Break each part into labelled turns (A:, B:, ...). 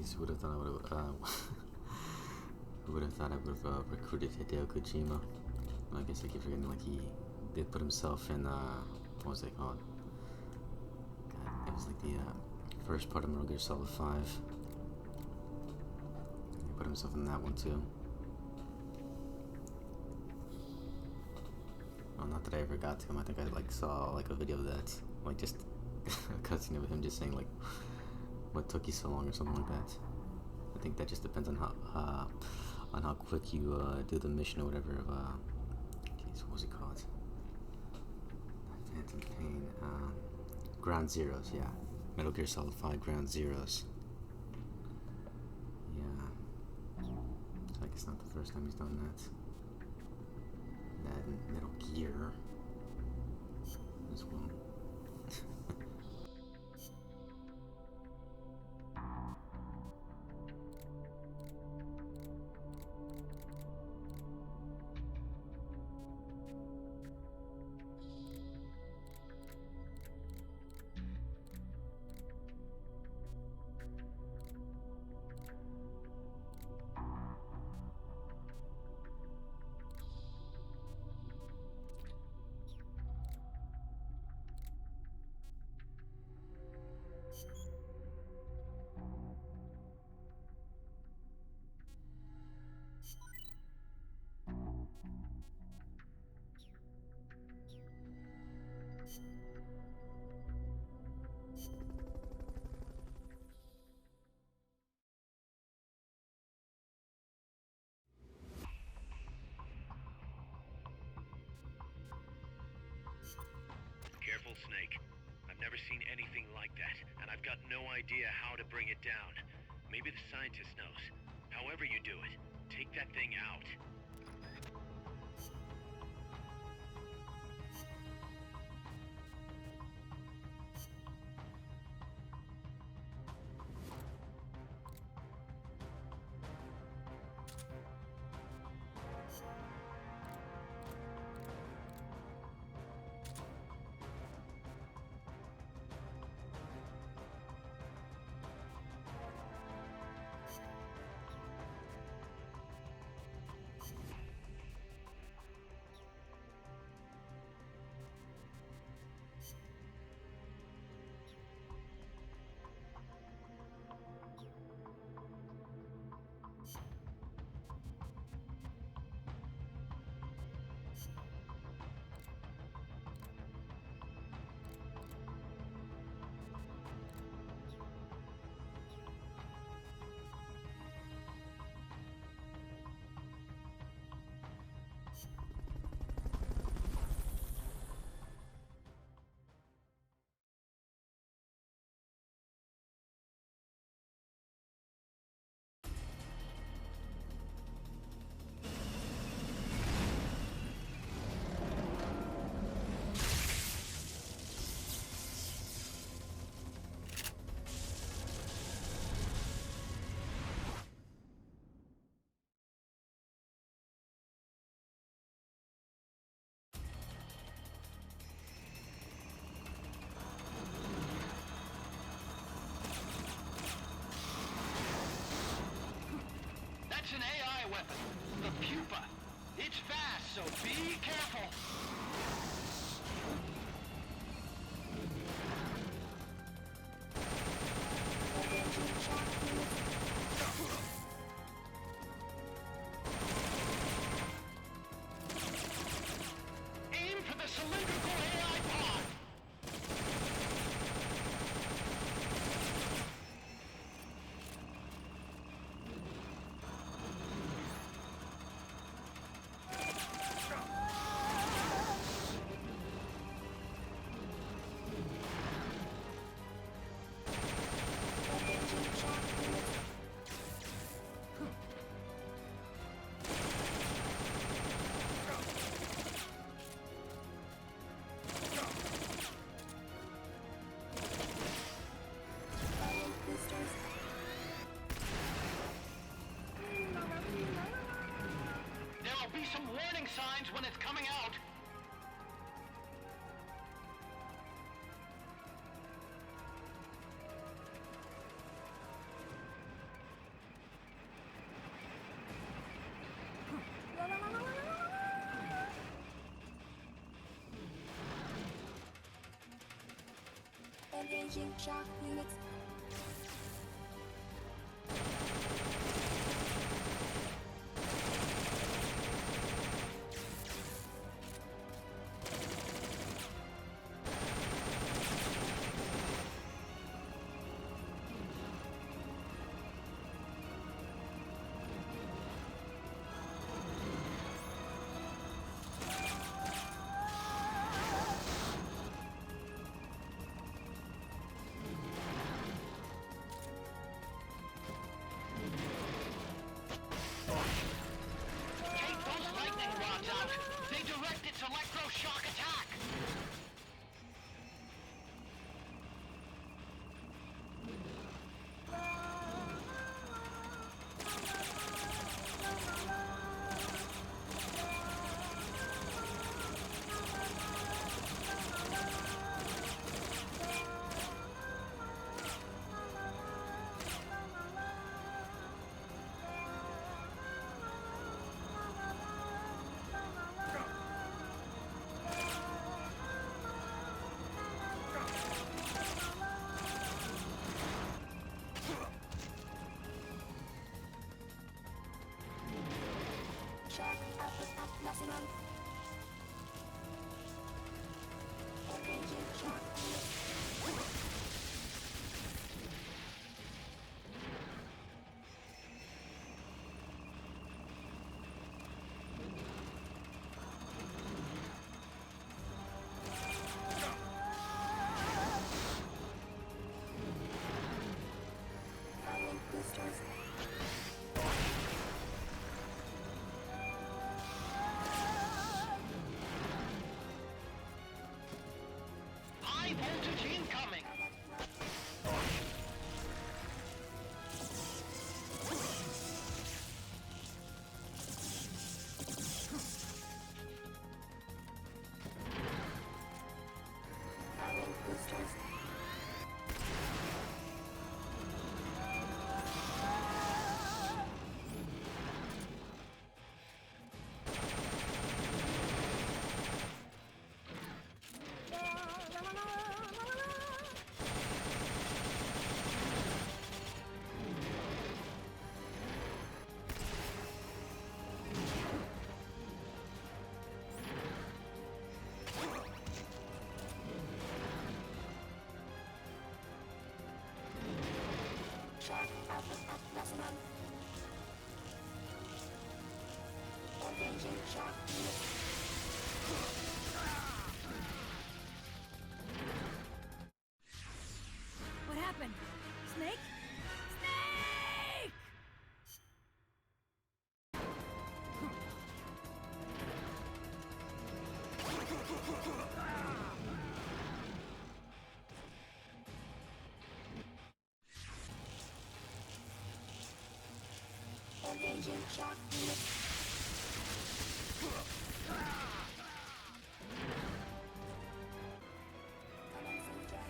A: Jeez, who would have thought I would have? Who would have thought I would have recruited Hideo Kojima? Well, I guess I keep forgetting. Like he did put himself in. What was it called? God, it was like the first part of Metal Gear Solid 5. He put himself in that one too. Well, not that I ever got to him. I think I like saw like a video of that, like just a cutscene of him just saying like, "What took you so long?" or something like that. I think that just depends on how quick you do the mission or whatever. Jeez, what was it called? Phantom Pain. Ground Zeroes. Yeah, Metal Gear Solid 5 Ground Zeroes. Yeah. So I guess not the first time he's done that. That and Metal Gear as well.
B: Careful, Snake. I've never seen anything like that, and I've got no idea how to bring it down. Maybe the scientist knows. However you do it, take that thing out. That's an AI weapon. The Pupa. It's fast, so be careful. Aim for the cylindrical AI pod. There'll be some warning signs when it's coming out.
C: Engaging shock units.
B: Take those lightning rods out! They direct its electroshock attack!
C: Shock output at maximum. Engaging shock units. Firing boosters.
B: High voltage incoming!
C: Firing boosters. Shock output at maximum. Engaging shock units.
D: What happened? Snake? Snake!
C: Engaging shock units. Commencing drag.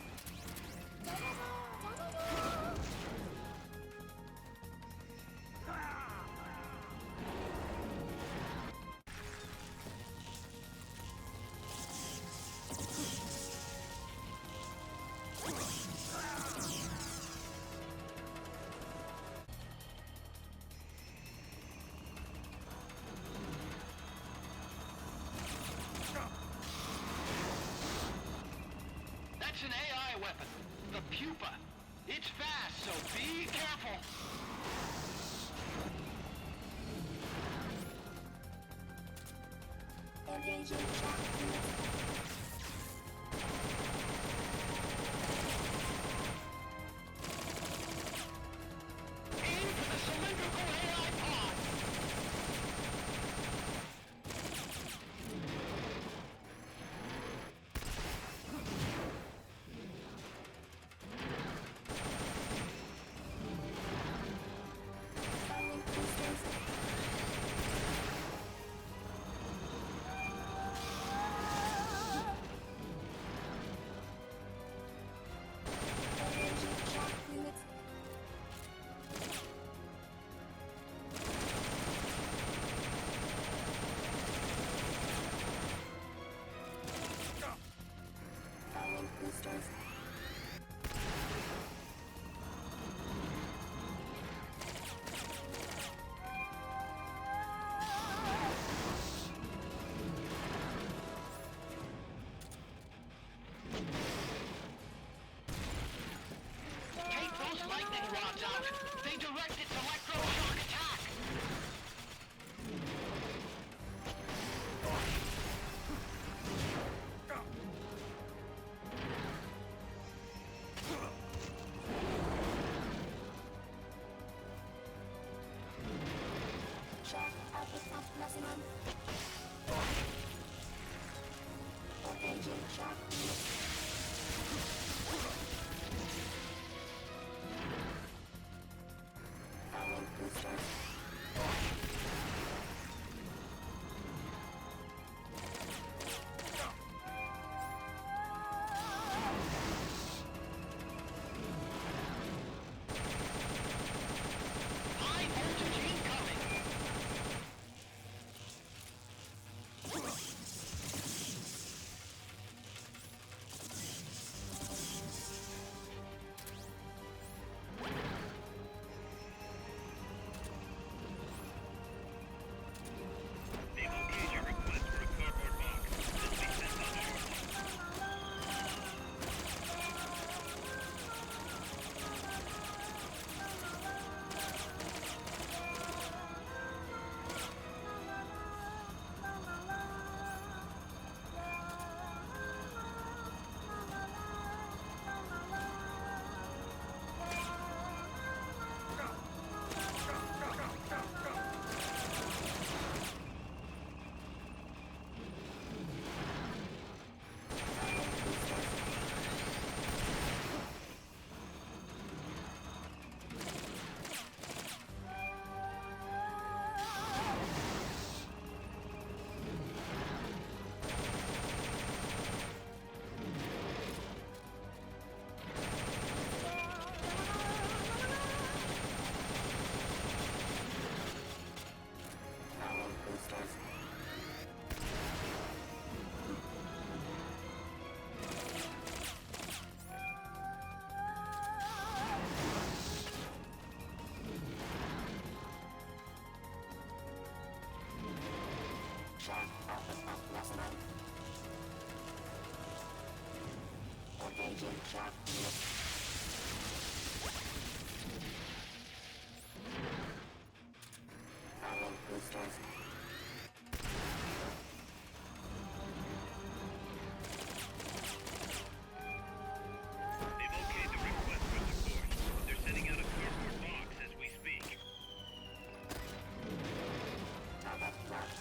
B: That's an AI weapon, the Pupa. It's fast, so be careful.
C: Engaging shock units.
B: Aim for the cylindrical AI pod.
C: Firing boosters. maximum. Engaging shock. Firing boosters.
B: High voltage incoming! They've okayed your request for a cardboard box. This will be sent out shortly.
C: Firing boosters. Shock output at maximum. Engaging shock. Firing boosters.
B: They've okayed the request for support. They're sending out a cardboard box as we speak.
C: Target marked.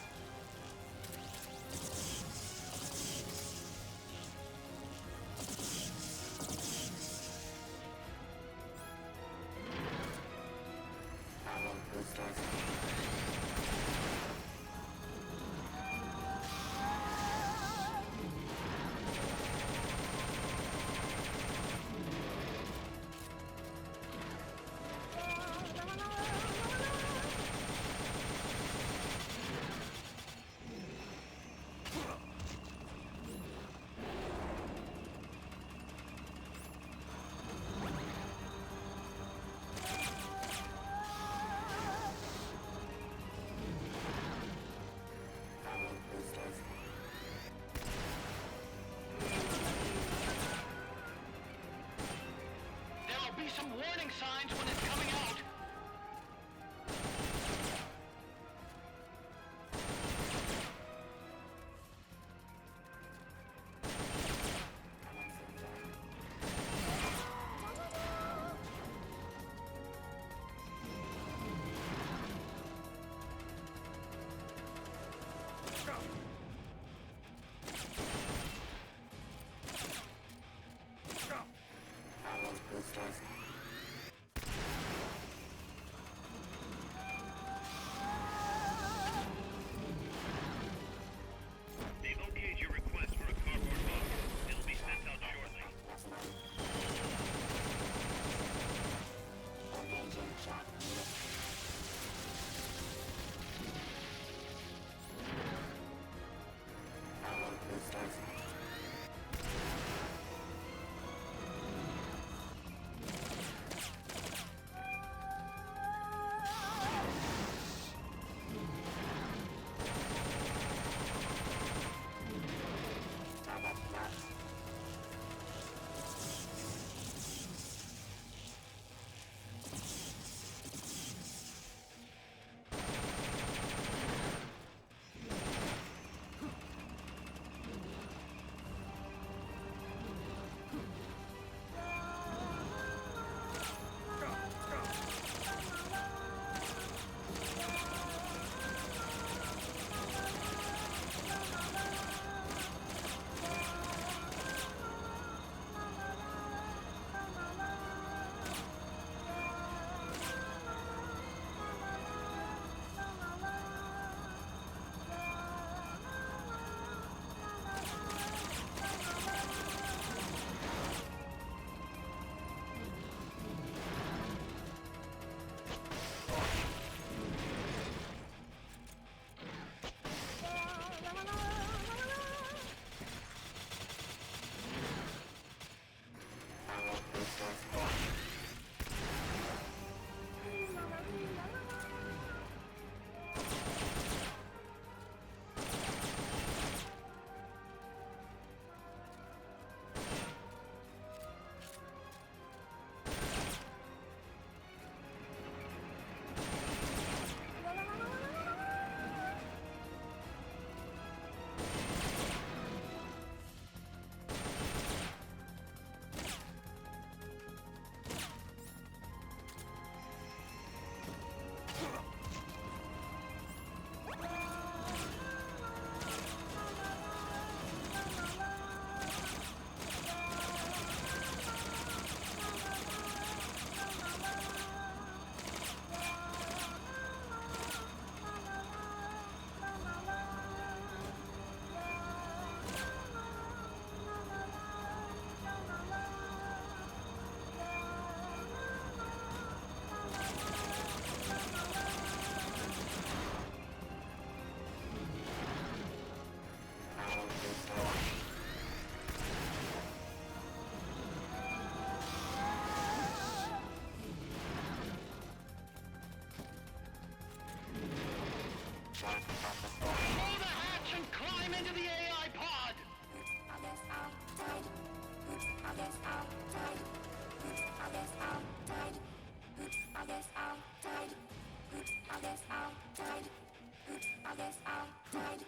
C: guess I died.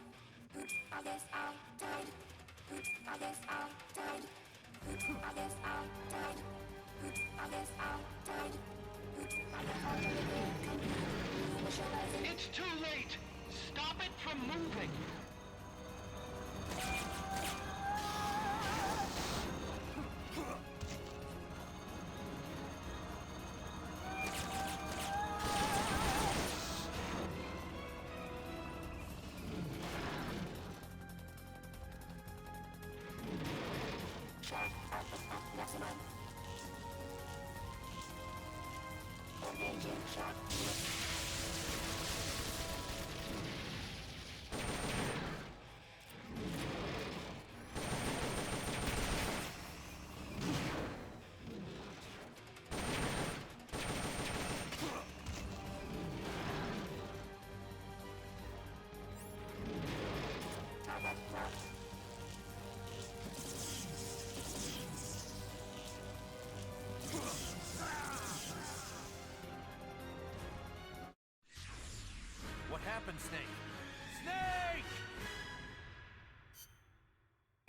C: Oops, I guess I died. Oops, I guess I died. Oops, I guess I died. Oops, I guess I died. Oops, I guess I died.
E: It's too late! Stop it from moving!
C: Shock output at maximum. Engaging shock. Target locked.
E: What happened, Snake? Snake!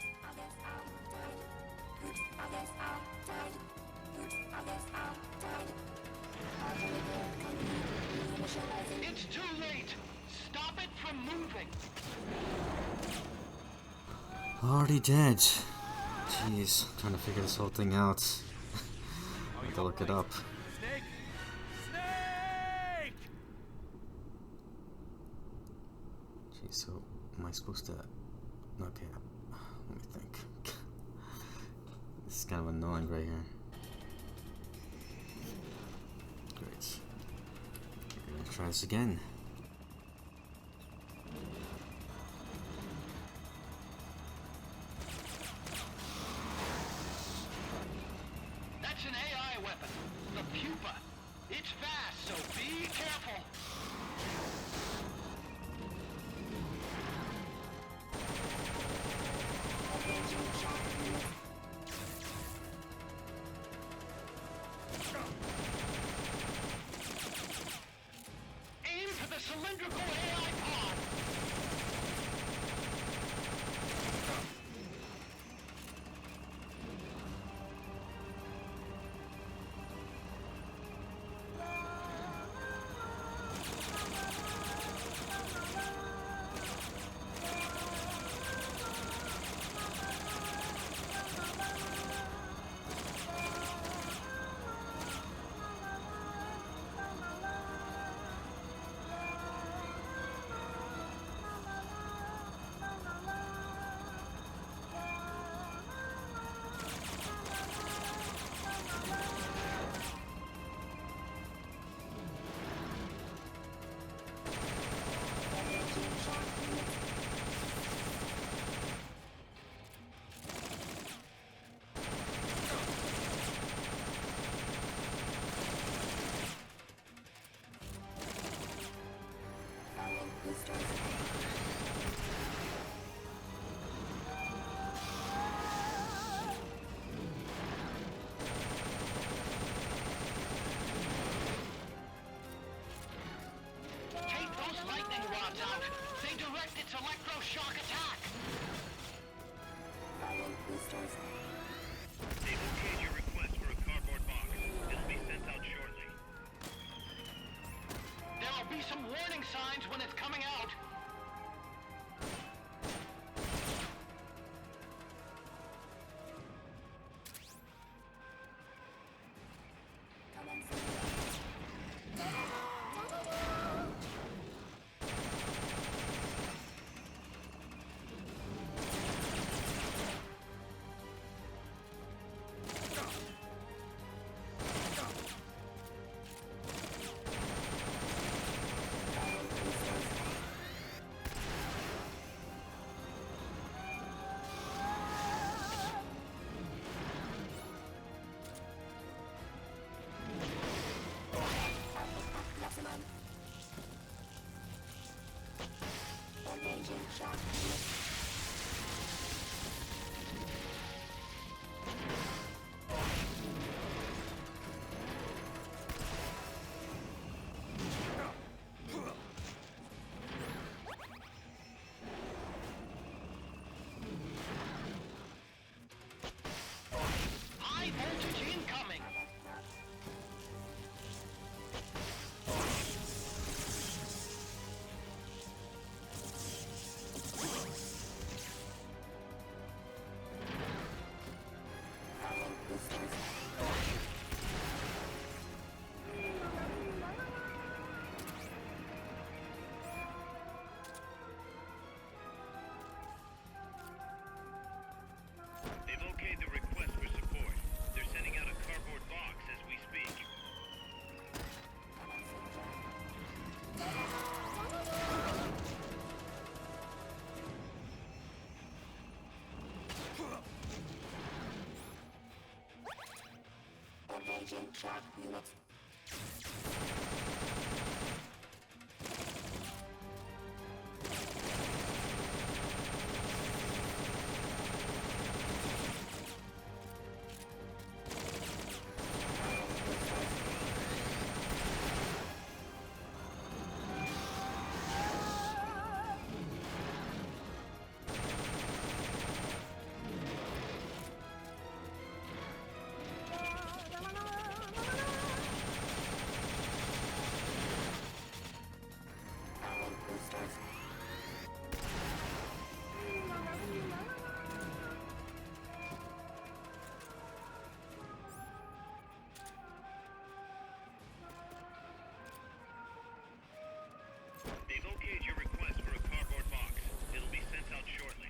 C: I guess I died. Oops, I guess I died. Oops, I guess I died. Initializing.
E: It's too late! Stop it from moving!
A: Already dead. Jeez, trying to figure this whole thing out.
E: Are
A: Have
E: you
A: to look it
E: alright?
A: up.
E: Snake! Snake!
A: Jeez, so am I supposed to? Okay, let me think. This is kind of annoying right here. Great. We're gonna try this again.
E: That's an AI weapon. The Pupa. It's fast, so be careful.
C: Engaging shock.
E: Aim for the cylindrical AI pod.
C: Engaging shock. Firing boosters.
E: Take those lightning rods out. They direct its electroshock attack.
C: Firing boosters.
B: They've okayed your request for a cardboard box. It'll be sent out shortly.
E: There'll be some warning signs when it's coming out.
C: Commencing. Firing boosters. Maximum. Engaging shock. Engaging shock unit.
B: They've okayed your request for a cardboard box. It'll be sent out shortly.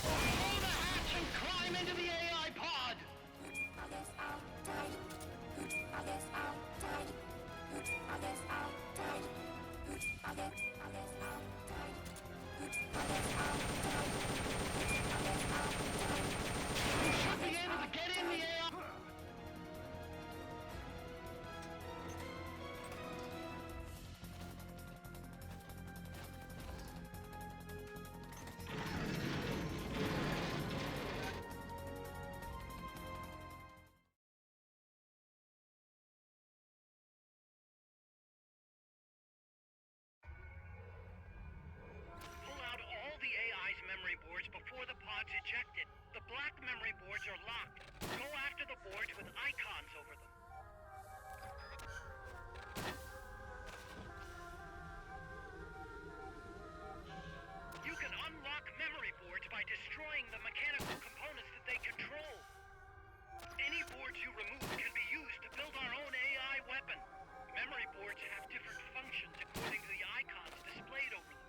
E: Blow the hatch and climb into the AI pod!
C: Others outside. Others outside. Others outside. Others outside. Others outside. Others outside.
E: You should be able to get in the AI...
B: Pull out all the AI's memory boards before the pod's ejected. The black memory boards are locked. Go after the boards with icons over them. You can unlock memory boards by destroying the mechanical components that they control. Any boards you remove can be used to build our own AI weapon. Memory boards have different functions according to the icons displayed over them.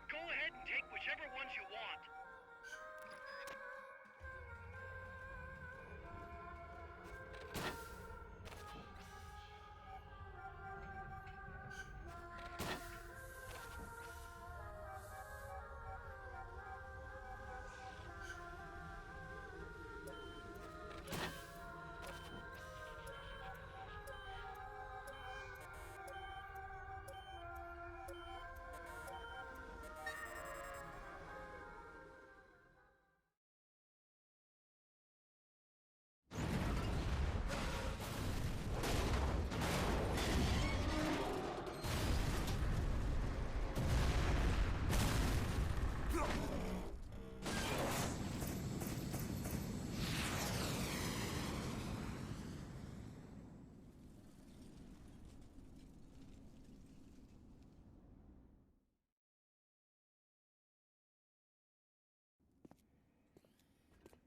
B: Go ahead and take whichever ones you want.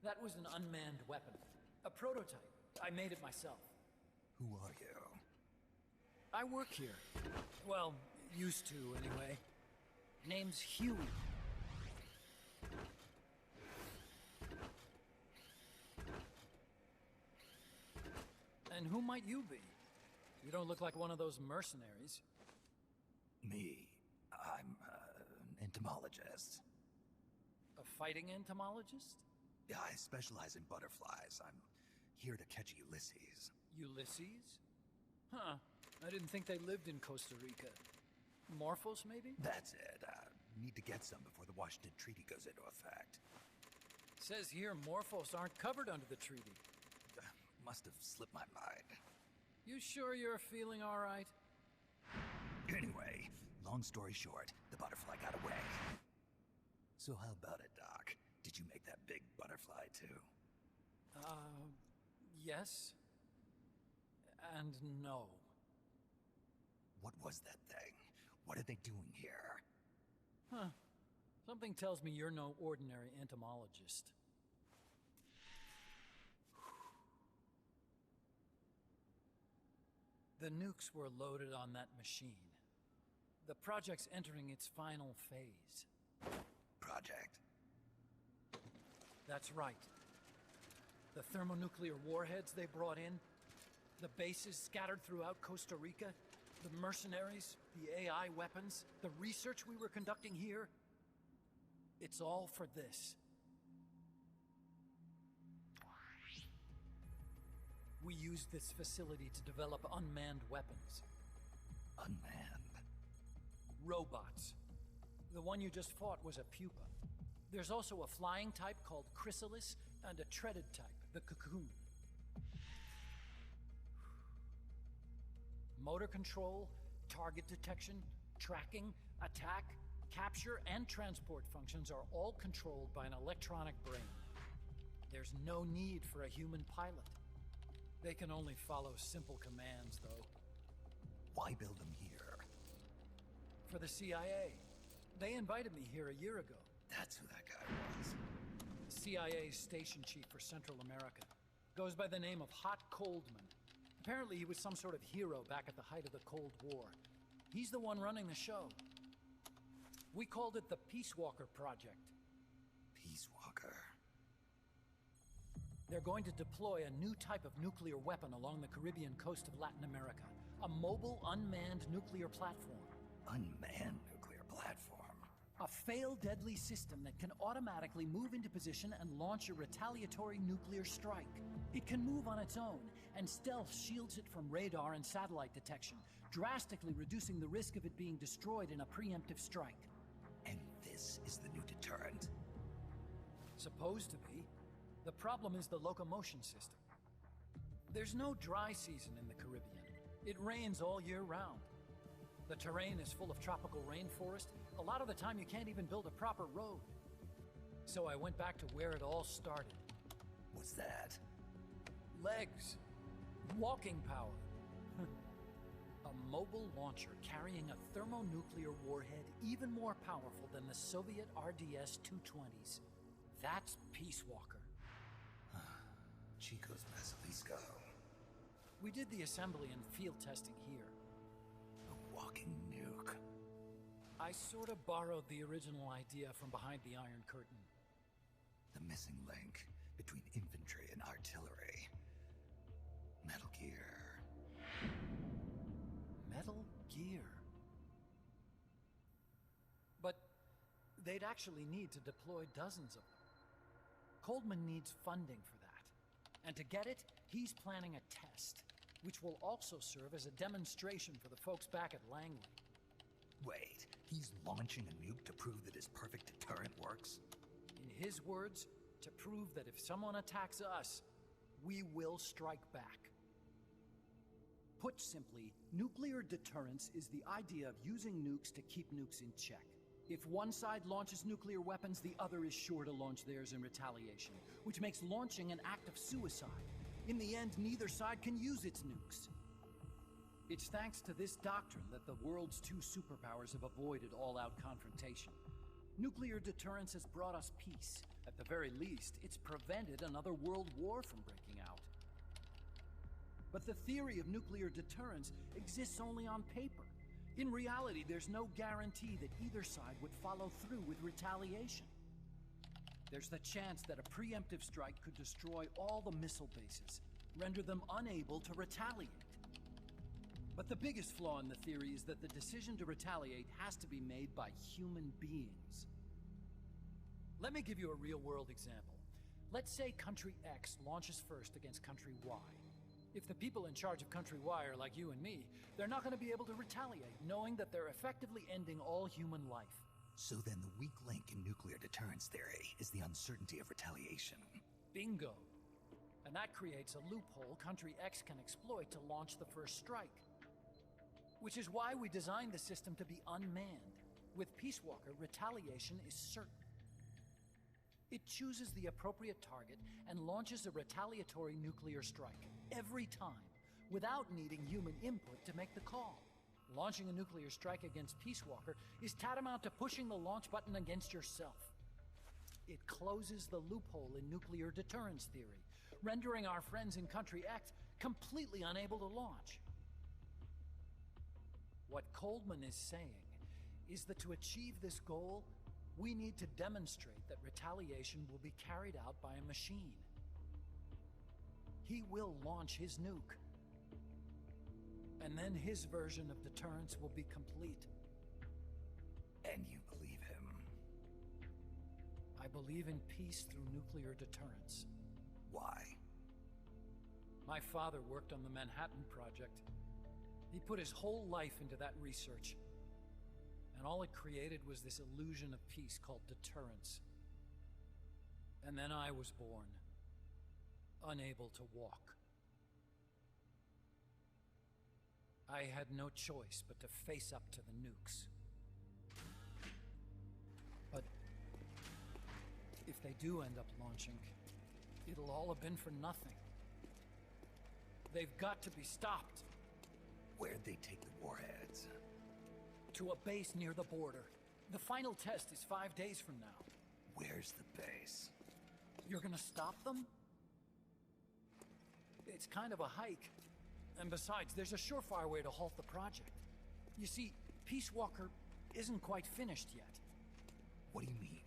F: That was an unmanned weapon. A prototype. I made it myself.
G: Who are you?
F: I work here. Well, used to, anyway. Name's Huey. And who might you be? You don't look like one of those mercenaries.
G: Me. I'm an entomologist.
F: A fighting entomologist?
G: Yeah, I specialize in butterflies. I'm here to catch Ulysses.
F: Ulysses? Huh. I didn't think they lived in Costa Rica. Morphos, maybe?
G: That's it. Need to get some before the Washington Treaty goes into effect.
F: Says here Morphos aren't covered under the treaty.
G: Must have slipped my mind.
F: You sure you're feeling all right?
G: Anyway, long story short, the butterfly got away. So how about it, Doc? Did you make that big butterfly too?
F: Yes. And no.
G: What was that thing? What are they doing here?
F: Huh. Something tells me you're no ordinary entomologist. The nukes were loaded on that machine. The project's entering its final phase.
G: Project?
F: That's right. The thermonuclear warheads they brought in, the bases scattered throughout Costa Rica, the mercenaries, the AI weapons, the research we were conducting here. It's all for this. We used this facility to develop unmanned weapons.
G: Unmanned?
F: Robots. The one you just fought was a pupa. There's also a flying type called Chrysalis, and a treaded type, the Cocoon. Motor control, target detection, tracking, attack, capture, and transport functions are all controlled by an electronic brain. There's no need for a human pilot. They can only follow simple commands, though.
G: Why build them here?
F: For the CIA. They invited me here a year ago.
G: That's who that guy was.
F: CIA's station chief for Central America. Goes by the name of Hot Coldman. Apparently he was some sort of hero back at the height of the Cold War. He's the one running the show. We called it the Peace Walker Project.
G: Peace Walker.
F: They're going to deploy a new type of nuclear weapon along the Caribbean coast of Latin America. A mobile, unmanned nuclear platform.
G: Unmanned nuclear platform.
F: A fail-deadly system that can automatically move into position and launch a retaliatory nuclear strike. It can move on its own, and stealth shields it from radar and satellite detection, drastically reducing the risk of it being destroyed in a preemptive strike.
G: And this is the new deterrent?
F: Supposed to be. The problem is the locomotion system. There's no dry season in the Caribbean. It rains all year round. The terrain is full of tropical rainforest. A lot of the time you can't even build a proper road. So I went back to where it all started.
G: What's that?
F: Legs. Walking power. A mobile launcher carrying a thermonuclear warhead even more powerful than the Soviet RDS-220s. That's Peace Walker.
G: Chico's Basilisco.
F: We did the assembly and field testing here.
G: A walking nuke.
F: I sort of borrowed the original idea from behind the Iron Curtain.
G: The missing link between infantry and artillery. Metal Gear.
F: Metal Gear. But they'd actually need to deploy dozens of them. Coldman needs funding for that. And to get it, he's planning a test, which will also serve as a demonstration for the folks back at Langley.
G: Wait, he's launching a nuke to prove that his perfect deterrent works?
F: In his words, to prove that if someone attacks us, we will strike back. Put simply, nuclear deterrence is the idea of using nukes to keep nukes in check. If one side launches nuclear weapons, the other is sure to launch theirs in retaliation, which makes launching an act of suicide. In the end, neither side can use its nukes. It's thanks to this doctrine that the world's two superpowers have avoided all-out confrontation. Nuclear deterrence has brought us peace. At the very least, it's prevented another world war from breaking out. But the theory of nuclear deterrence exists only on paper. In reality, there's no guarantee that either side would follow through with retaliation. There's the chance that a preemptive strike could destroy all the missile bases, render them unable to retaliate. But the biggest flaw in the theory is that the decision to retaliate has to be made by human beings. Let me give you a real-world example. Let's say Country X launches first against Country Y. If the people in charge of Country Y are like you and me, they're not going to be able to retaliate, knowing that they're effectively ending all human life.
G: So then the weak link in nuclear deterrence theory is the uncertainty of retaliation.
F: Bingo. And that creates a loophole Country X can exploit to launch the first strike. Which is why we designed the system to be unmanned. With Peace Walker, retaliation is certain. It chooses the appropriate target and launches a retaliatory nuclear strike every time, without needing human input to make the call. Launching a nuclear strike against Peace Walker is tantamount to pushing the launch button against yourself. It closes the loophole in nuclear deterrence theory, rendering our friends in Country X completely unable to launch. What Coldman is saying is that to achieve this goal, we need to demonstrate that retaliation will be carried out by a machine. He will launch his nuke. And then his version of deterrence will be complete.
G: And you believe him?
F: I believe in peace through nuclear deterrence.
G: Why?
F: My father worked on the Manhattan Project. He put his whole life into that research. And all it created was this illusion of peace called deterrence. And then I was born, unable to walk. I had no choice but to face up to the nukes. But if they do end up launching, it'll all have been for nothing. They've got to be stopped.
G: Where'd they take the warheads?
F: To a base near the border. The final test is 5 days from now.
G: Where's the base?
F: You're gonna stop them? It's kind of a hike. And besides, there's a surefire way to halt the project. You see, Peace Walker isn't quite finished yet.
G: What do you mean?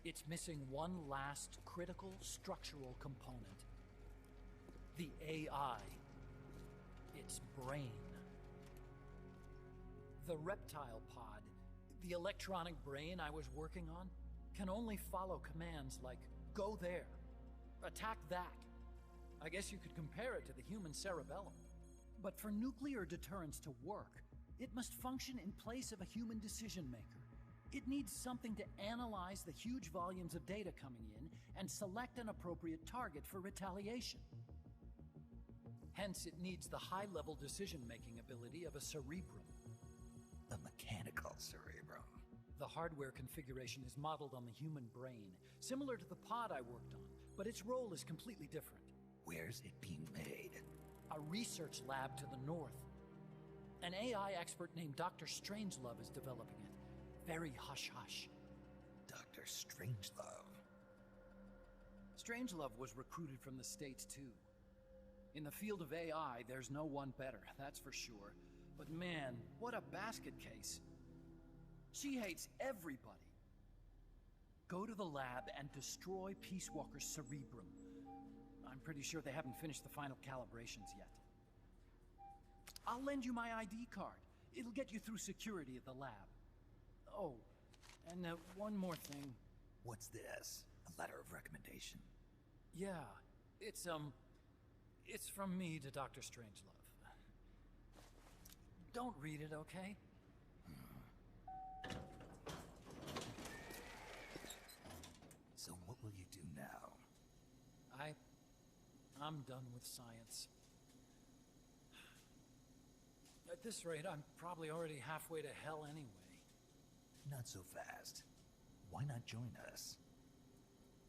F: It's missing one last critical structural component. The AI. Its brain. The reptile pod, the electronic brain I was working on, can only follow commands like, go there, attack that. I guess you could compare it to the human cerebellum. But for nuclear deterrence to work, it must function in place of a human decision maker. It needs something to analyze the huge volumes of data coming in and select an appropriate target for retaliation. Hence, it needs the high-level decision-making ability of a cerebrum.
G: A mechanical cerebrum.
F: The hardware configuration is modeled on the human brain, similar to the pod I worked on, but its role is completely different.
G: Where's it being made?
F: A research lab to the north. An AI expert named Dr. Strangelove is developing it. Very hush-hush.
G: Dr. Strangelove.
F: Strangelove was recruited from the States, too. In the field of AI, there's no one better, that's for sure. But man, what a basket case. She hates everybody. Go to the lab and destroy Peace Walker's cerebrum. I'm pretty sure they haven't finished the final calibrations yet. I'll lend you my ID card. It'll get you through security at the lab. Oh, and one more thing.
G: What's this? A letter of recommendation?
F: Yeah, it's from me to Dr. Strangelove. Don't read it, okay?
G: So what will you do now?
F: I'm done with science. At this rate, I'm probably already halfway to hell anyway.
G: Not so fast. Why not join us?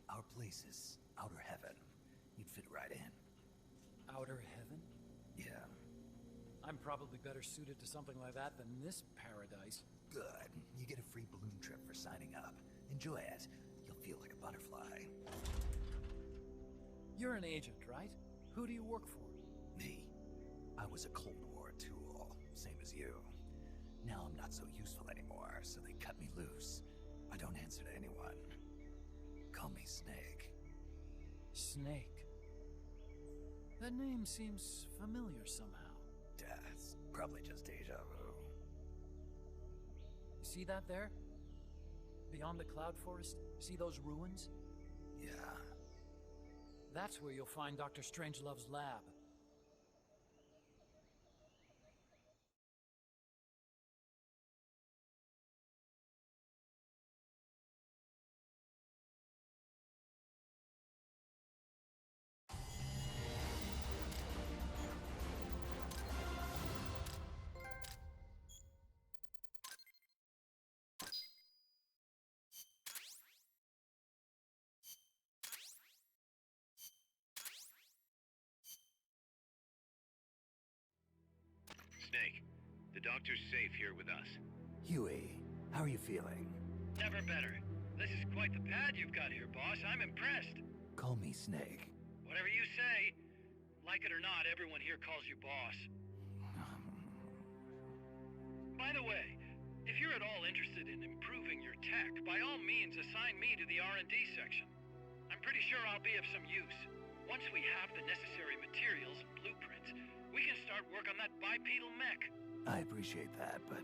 G: Our place is outer heaven. You'd fit right in.
F: Outer heaven?
G: Yeah.
F: I'm probably better suited to something like that than this paradise.
G: Good. You get a free balloon trip for signing up. Enjoy it. You'll feel like a butterfly.
F: You're an agent, right? Who do you work for?
G: Me. I was a Cold War tool, same as you. Now I'm not so useful anymore, so they cut me loose. I don't answer to anyone. Call me Snake.
F: Snake. That name seems familiar somehow.
G: That's probably just deja vu.
F: See that there? Beyond the cloud forest? See those ruins?
G: Yeah.
F: That's where you'll find Dr. Strangelove's lab.
B: Snake. The doctor's safe here with us.
G: Huey, how are you feeling?
F: Never better. This is quite the pad you've got here, boss. I'm impressed.
G: Call me Snake.
F: Whatever you say. Like it or not, everyone here calls you boss. By the way, if you're at all interested in improving your tech, by all means assign me to the R&D section. I'm pretty sure I'll be of some use. Once we have the necessary materials and blueprints, we can start work on that bipedal mech.
G: I appreciate that, but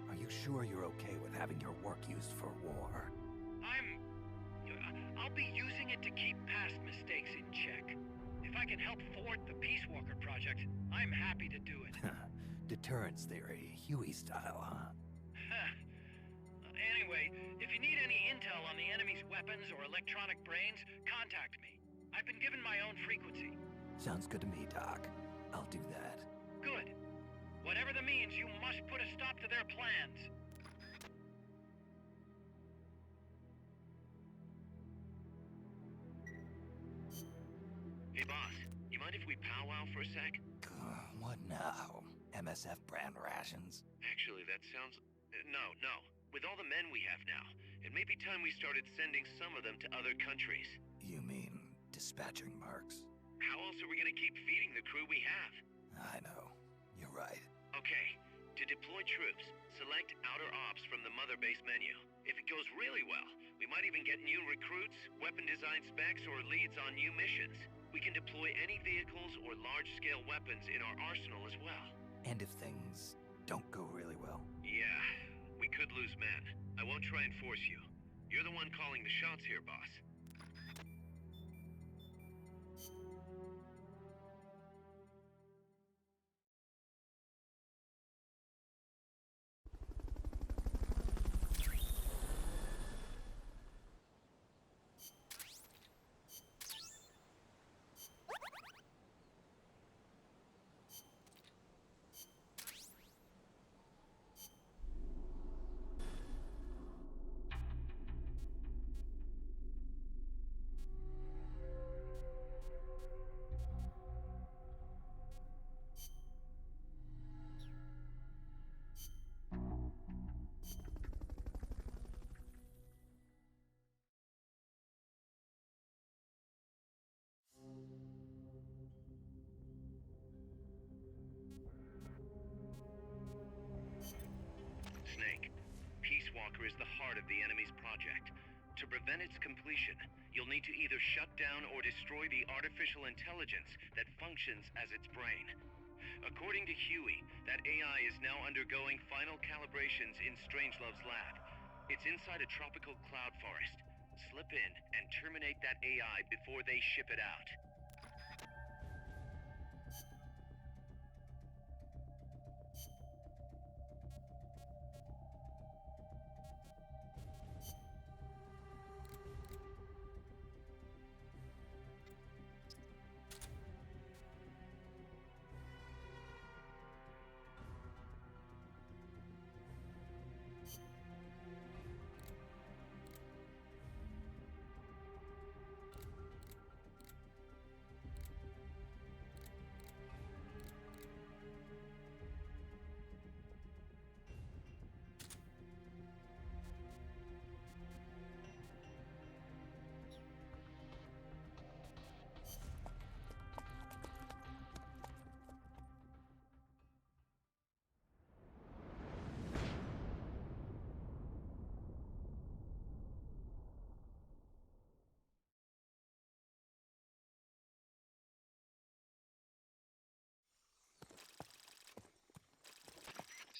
G: are you sure you're okay with having your work used for war?
F: I'll be using it to keep past mistakes in check. If I can help thwart the Peace Walker project, I'm happy to do it.
G: Deterrence theory, Huey style, huh?
F: Anyway, if you need any intel on the enemy's weapons or electronic brains, contact me. I've been given my own frequency.
G: Sounds good to me, Doc. I'll do that.
F: Good. Whatever the means, you must put a stop to their plans.
B: Hey, boss. You mind if we powwow for a sec?
G: What now? MSF brand rations?
B: Actually, that sounds... No. With all the men we have now, it may be time we started sending some of them to other countries.
G: You mean dispatching marks?
B: How else are we gonna keep feeding the crew we have?
G: I know. You're right.
B: Okay. To deploy troops, select Outer Ops from the Mother Base menu. If it goes really well, we might even get new recruits, weapon design specs, or leads on new missions. We can deploy any vehicles or large-scale weapons in our arsenal as well.
G: And if things don't go really well?
B: Yeah, we could lose men. I won't try and force you. You're the one calling the shots here, boss. Snake, Peace Walker is the heart of the enemy's project. To prevent its completion, you'll need to either shut down or destroy the artificial intelligence that functions as its brain. According to Huey, that AI is now undergoing final calibrations in Strangelove's lab. It's inside a tropical cloud forest. Slip in and terminate that AI before they ship it out.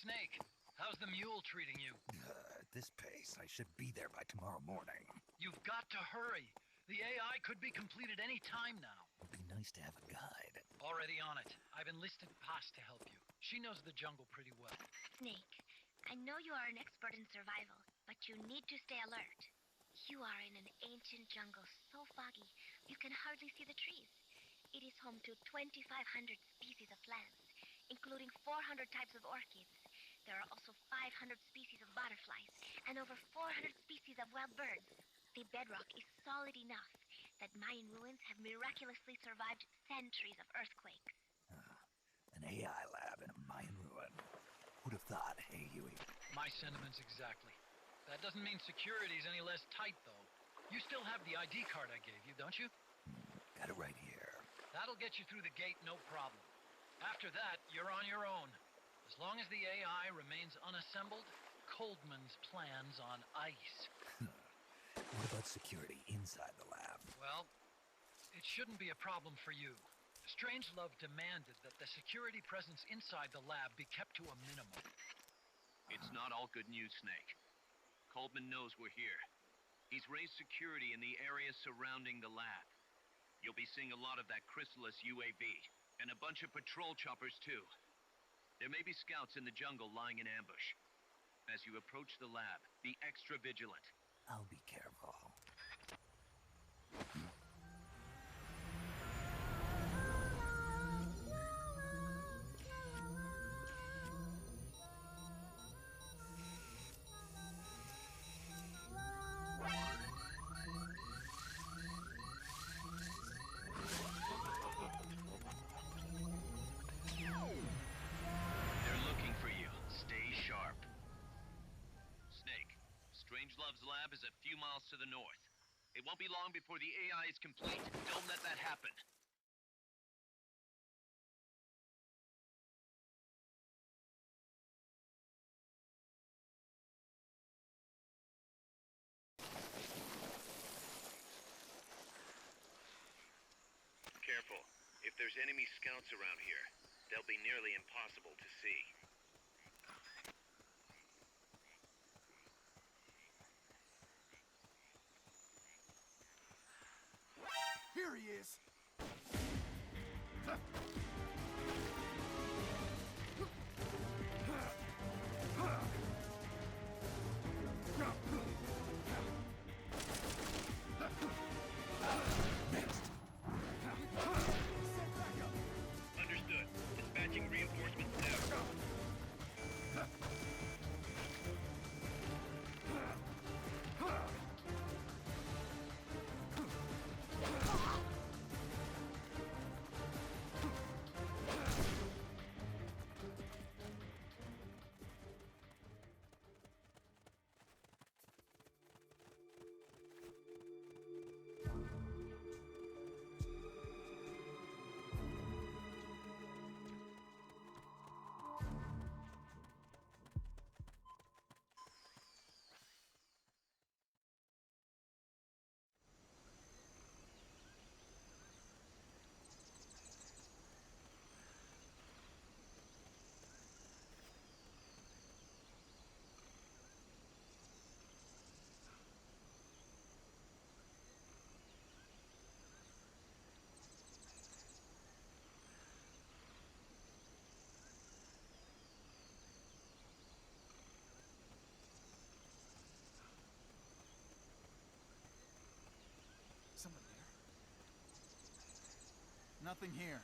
F: Snake, how's the mule treating you?
G: At this pace, I should be there by tomorrow morning.
F: You've got to hurry. The AI could be completed any time now.
G: It'd be nice to have a guide.
F: Already on it. I've enlisted Paz to help you. She knows the jungle pretty well.
H: Snake, I know you are an expert in survival, but you need to stay alert. You are in an ancient jungle so foggy, you can hardly see the trees. It is home to 2,500 species of plants, including 400 types of orchids. There are also 500 species of butterflies and over 400 species of wild birds. The bedrock is solid enough that Mayan ruins have miraculously survived centuries of earthquakes.
G: An AI lab in a Mayan ruin. AUE.
F: My sentiments exactly. That doesn't mean security's any less tight, though. You still have the ID card I gave you, don't you?
G: Got it right here.
F: That'll get you through the gate, no problem. After that, you're on your own. As long as the AI remains unassembled, Coldman's plan's on ice.
G: What about security inside the lab?
F: Well, it shouldn't be a problem for you. Strangelove demanded that the security presence inside the lab be kept to a minimum.
B: It's not all good news, Snake. Coldman knows we're here. He's raised security in the area surrounding the lab. You'll be seeing a lot of that Chrysalis UAV, and a bunch of patrol choppers too. There may be scouts in the jungle lying in ambush. As you approach the lab, be extra vigilant.
G: I'll be careful.
B: They're looking for you. Stay sharp. Snake, Strangelove's lab is a few miles to the north. It won't be long before the AI is complete. Don't let that happen. Careful. If there's enemy scouts around here, they'll be nearly impossible to see.
I: Here he is!
B: Understood. Dispatching reinforcements now.
I: Someone there? Nothing here.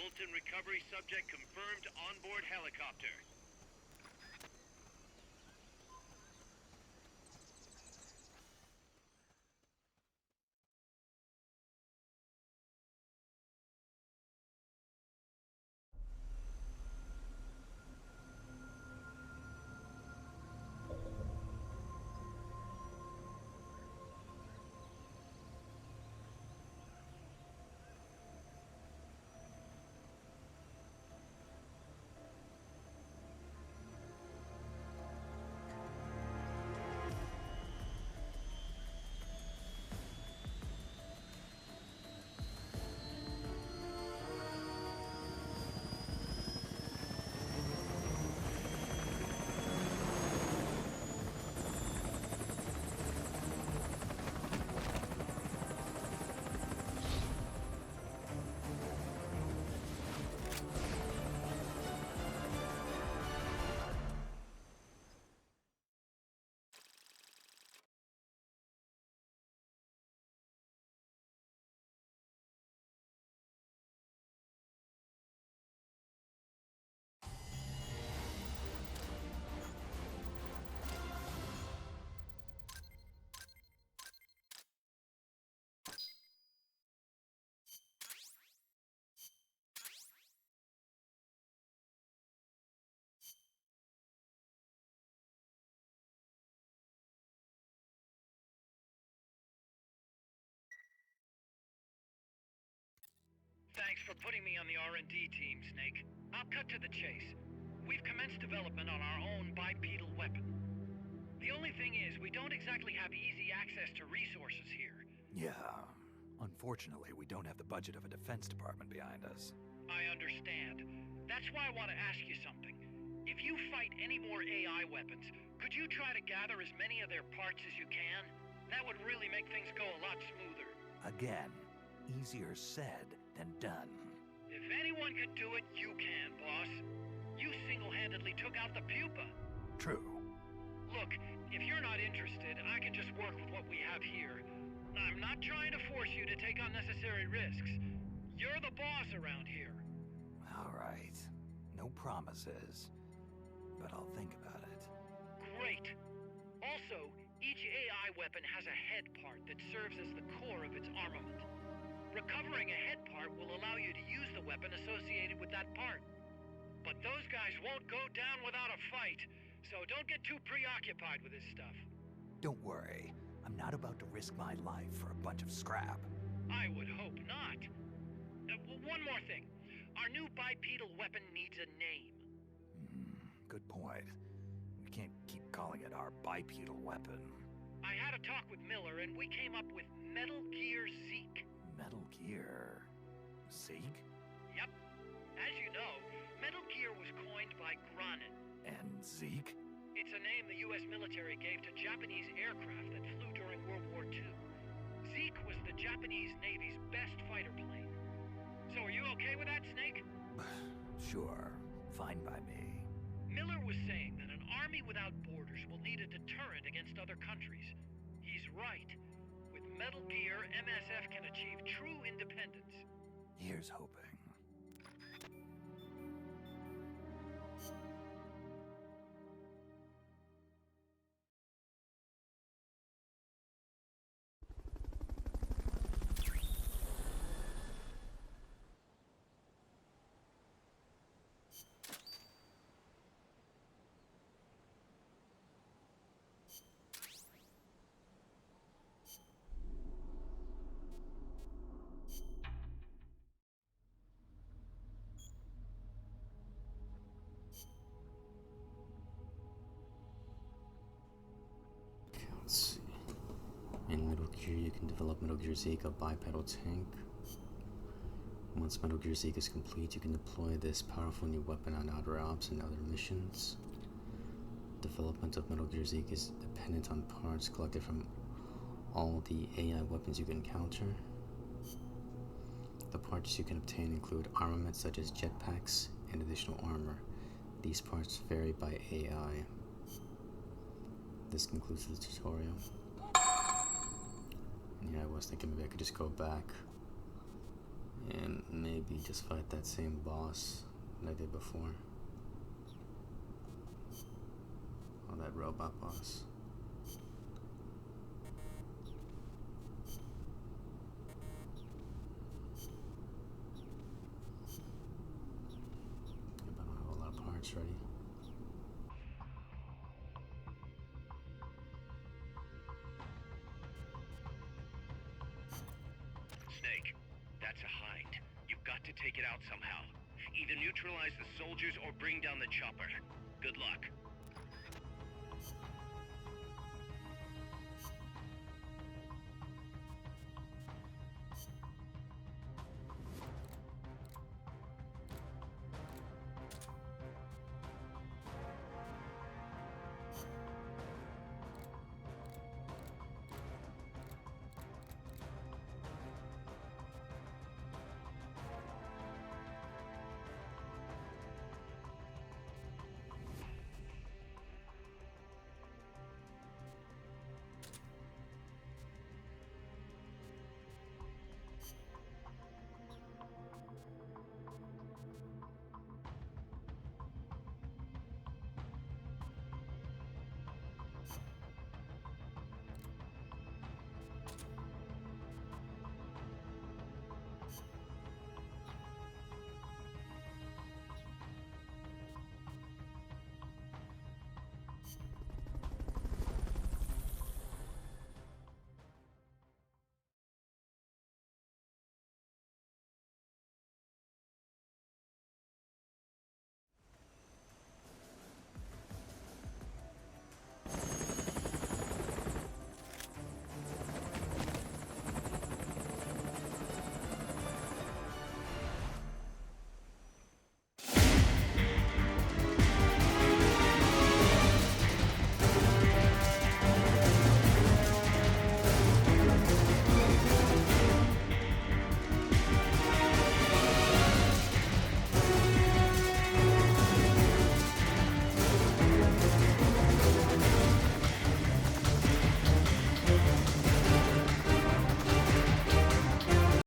B: Fulton recovery subject confirmed onboard helicopter.
E: Thanks for putting me on the R&D team, Snake. I'll cut to the chase. We've commenced development on our own bipedal weapon. The only thing is, we don't exactly have easy access to resources here.
G: Yeah. Unfortunately, we don't have the budget of a defense department behind us.
E: I understand. That's why I want to ask you something. If you fight any more AI weapons, could you try to gather as many of their parts as you can? That would really make things go a lot smoother.
G: Again, easier said than done.
E: If anyone could do it, you can, boss. You single-handedly took out the pupa.
G: True.
E: Look, if you're not interested, I can just work with what we have here. I'm not trying to force you to take unnecessary risks. You're the boss around here.
G: All right. No promises. But I'll think about it.
E: Great. Also, each AI weapon has a head part that serves as the core of its armament. Recovering a head part will allow you to use the weapon associated with that part. But those guys won't go down without a fight, so don't get too preoccupied with this stuff.
G: Don't worry. I'm not about to risk my life for a bunch of scrap.
E: I would hope not. One more thing. Our new bipedal weapon needs a name.
G: Good point. We can't keep calling it our bipedal weapon.
E: I had a talk with Miller, and we came up with Metal Gear Zeke.
G: Metal Gear... Zeke?
E: Yep. As you know, Metal Gear was coined by Granin.
G: And Zeke?
E: It's a name the U.S. military gave to Japanese aircraft that flew during World War II. Zeke was the Japanese Navy's best fighter plane. So are you okay with that, Snake?
G: Sure. Fine by me.
E: Miller was saying that an army without borders will need a deterrent against other countries. He's right. With Metal Gear, MSF can achieve true independence.
G: Here's hoping.
A: Let's see. In Metal Gear, you can develop Metal Gear Zeke, a bipedal tank. Once Metal Gear Zeke is complete, you can deploy this powerful new weapon on outer ops and other missions. Development of Metal Gear Zeke is dependent on parts collected from all the AI weapons you can encounter. The parts you can obtain include armaments such as jetpacks and additional armor. These parts vary by AI. This concludes the tutorial. Yeah, I was thinking maybe I could just go back and maybe just fight that same boss that I did before. Oh, that robot boss. Yep, I don't have a lot of parts ready.
B: Snake, that's a hind. You've got to take it out somehow. Either neutralize the soldiers or bring down the chopper. Good luck.